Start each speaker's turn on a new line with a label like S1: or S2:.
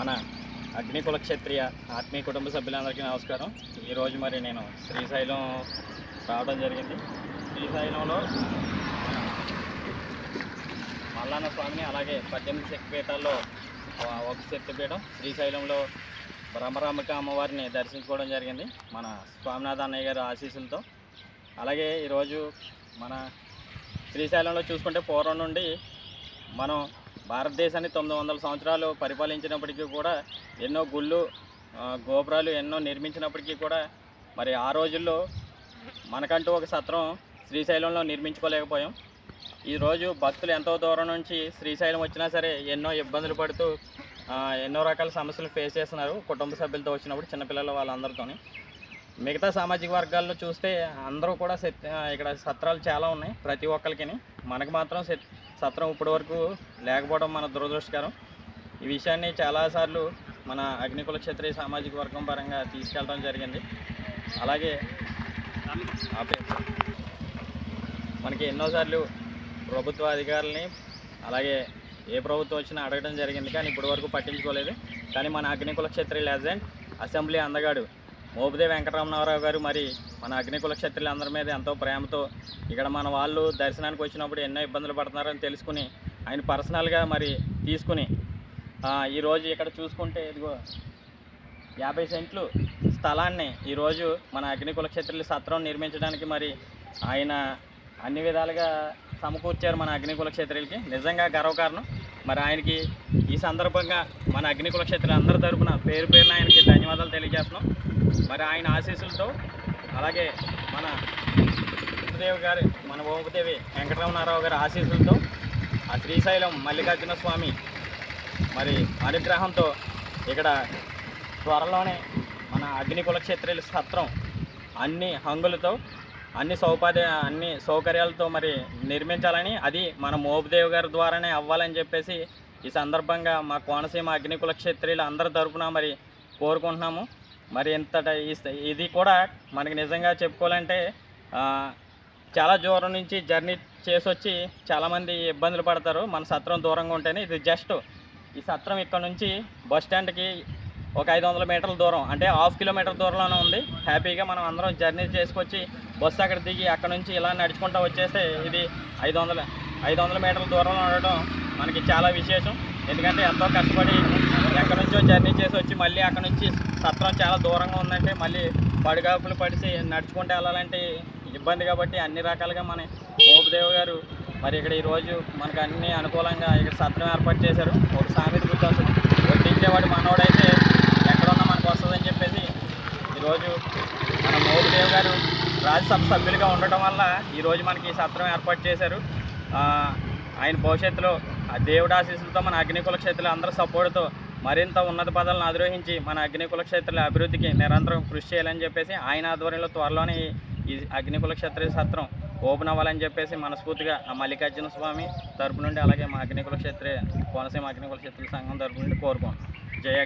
S1: మన అగ్నికుల క్షత్రియ ఆత్మీయ కుటుంబ సభ్యులందరికీ నమస్కారం. ఈరోజు మరి నేను శ్రీశైలం రావడం జరిగింది. శ్రీశైలంలో మన మల్లన్న స్వామిని, అలాగే 18 శక్తిపీఠాల్లో ఒక శక్తిపీఠం శ్రీశైలంలో బ్రహ్మరాంబిక అమ్మవారిని దర్శించుకోవడం జరిగింది మన స్వామినాథ అన్నయ్య గారి ఆశీస్సులతో. అలాగే ఈరోజు మన శ్రీశైలంలో చూసుకుంటే పూర్వం నుండి మనం భారతదేశాన్ని 900 సంవత్సరాలు పరిపాలించినప్పటికీ కూడా ఎన్నో గుళ్ళు, గోపురాలు ఎన్నో నిర్మించినప్పటికీ కూడా మరి ఆ రోజుల్లో మనకంటూ ఒక సత్రం శ్రీశైలంలో నిర్మించుకోలేకపోయాం. ఈరోజు భక్తులు ఎంతో దూరం నుంచి శ్రీశైలం వచ్చినా సరే ఎన్నో ఇబ్బందులు పడుతూ ఎన్నో రకాల సమస్యలు ఫేస్ చేస్తున్నారు కుటుంబ సభ్యులతో వచ్చినప్పుడు, చిన్నపిల్లలు వాళ్ళందరితోని. మిగతా సామాజిక వర్గాల్లో చూస్తే అందరూ కూడా ఇక్కడ సత్రాలు చాలా ఉన్నాయి ప్రతి ఒక్కరికి. మనకు మాత్రం సత్రం ఇప్పటి వరకు లేకపోవడం మన దురదృష్టకరం. ఈ విషయాన్ని చాలాసార్లు మన అగ్నికుల క్షత్రియ సామాజిక వర్గం పరంగా తీసుకెళ్ళడం జరిగింది. అలాగే మనకి ఎన్నోసార్లు ప్రభుత్వ అధికారులని, అలాగే ఏ ప్రభుత్వం వచ్చినా అడగడం జరిగింది, కానీ ఇప్పటి వరకు పట్టించుకోలేదు. కానీ మన అగ్నికుల క్షత్రియ లెజెండ్ అసెంబ్లీ అందగాడు మోపిదేవి వెంకటరమణారావు గారు మరి మన అగ్నికుల క్షత్రియులందరి మీద ఎంతో ప్రేమతో ఇక్కడ మన వాళ్ళు దర్శనానికి వచ్చినప్పుడు ఎన్నో ఇబ్బందులు పడుతున్నారని తెలుసుకుని ఆయన పర్సనల్గా మరి తీసుకుని ఈరోజు ఇక్కడ చూసుకుంటే ఇదిగో 50 సెంట్లు స్థలాన్ని ఈరోజు మన అగ్నికుల క్షత్రియుల సత్రం నిర్మించడానికి మరి ఆయన అన్ని విధాలుగా సమకూర్చారు మన అగ్నికుల క్షత్రియులకి. నిజంగా గర్వకారణం. మరి ఆయనకి ఈ సందర్భంగా మన అగ్నికుల క్షత్రియులు అందరి తరపున పేరు పేరున ఆయనకి ధన్యవాదాలు తెలియజేస్తున్నాం. మరి ఆయన ఆశీస్సులతో, అలాగే మన మోపిదేవి వెంకటరమణారావు గారి ఆశీస్సులతో ఆ శ్రీశైలం మల్లికార్జున స్వామి మరి అనుగ్రహంతో ఇక్కడ త్వరలోనే మన అగ్నికుల క్షత్రియుల సత్రం అన్ని హంగులతో, అన్ని సౌకర్యాలతో మరి నిర్మించాలని, అది మన మోపిదేవి గారి ద్వారానే అవ్వాలని చెప్పేసి ఈ సందర్భంగా మా కోనసీమ అగ్నికుల క్షత్రియులు అందరి తరపున మరి కోరుకుంటున్నాము. మరి ఇది కూడా మనకి నిజంగా చెప్పుకోవాలంటే చాలా దూరం నుంచి జర్నీ చేసి వచ్చి చాలామంది ఇబ్బందులు పడతారు మన సత్రం దూరంగా ఉంటేనే. ఇది జస్ట్ ఈ సత్రం ఇక్కడ నుంచి బస్ స్టాండ్కి ఒక 500 మీటర్ల దూరం, అంటే 1/2 కిలోమీటర్ దూరంలోనే ఉంది. హ్యాపీగా మనం అందరం జర్నీ చేసుకొచ్చి బస్సు అక్కడ దిగి అక్కడ నుంచి ఇలా నడుచుకుంటూ వచ్చేస్తే ఇది 500 మీటర్ల దూరంలో ఉండడం మనకి చాలా విశేషం. ఎందుకంటే ఎంతో కష్టపడి ఎక్కడి నుంచో జర్నీ చేసి వచ్చి మళ్ళీ అక్కడ నుంచి సత్రం చాలా దూరంగా ఉందంటే మళ్ళీ పడిగాపులు పడిసి నడుచుకుంటూ వెళ్ళాలంటే ఇబ్బంది. కాబట్టి అన్ని రకాలుగా మన మోపిదేవి గారు మరి ఇక్కడ ఈరోజు మనకు అన్ని అనుకూలంగా ఇక్కడ సత్రం ఏర్పాటు చేశారు. ఒక సామెత గుర్తొస్తుంది, వడ్డించేవాడు మనోడైతే ఎక్కడున్నా మనకు వస్తుందని చెప్పేసి ఈరోజు మన మోపిదేవి గారు రాజ్యసభ సభ్యులుగా ఉండటం వల్ల ఈరోజు మనకి ఈ సత్రం ఏర్పాటు చేశారు. ఆయన భవిష్యత్తులో ఆ దేవుడి ఆశీస్సులతో మన అగ్నికుల క్షత్రియులు అందరూ సపోర్టుతో మరింత ఉన్నత పదాలను అధిరోహించి మన అగ్నికుల క్షత్రియుల అభివృద్ధికి నిరంతరం కృషి చేయాలని చెప్పేసి ఆయన ఆధ్వర్యంలో త్వరలోనే ఈ అగ్నికుల క్షత్రియ సత్రం ఓపెన్ అవ్వాలని చెప్పేసి మనస్ఫూర్తిగా ఆ మల్లికార్జున స్వామి తరపు నుండి, అలాగే మా అగ్నికుల క్షత్రియ కోనసీమ అగ్నికుల క్షత్రియ సంఘం తరపు నుండి కోరుకోండి. జయ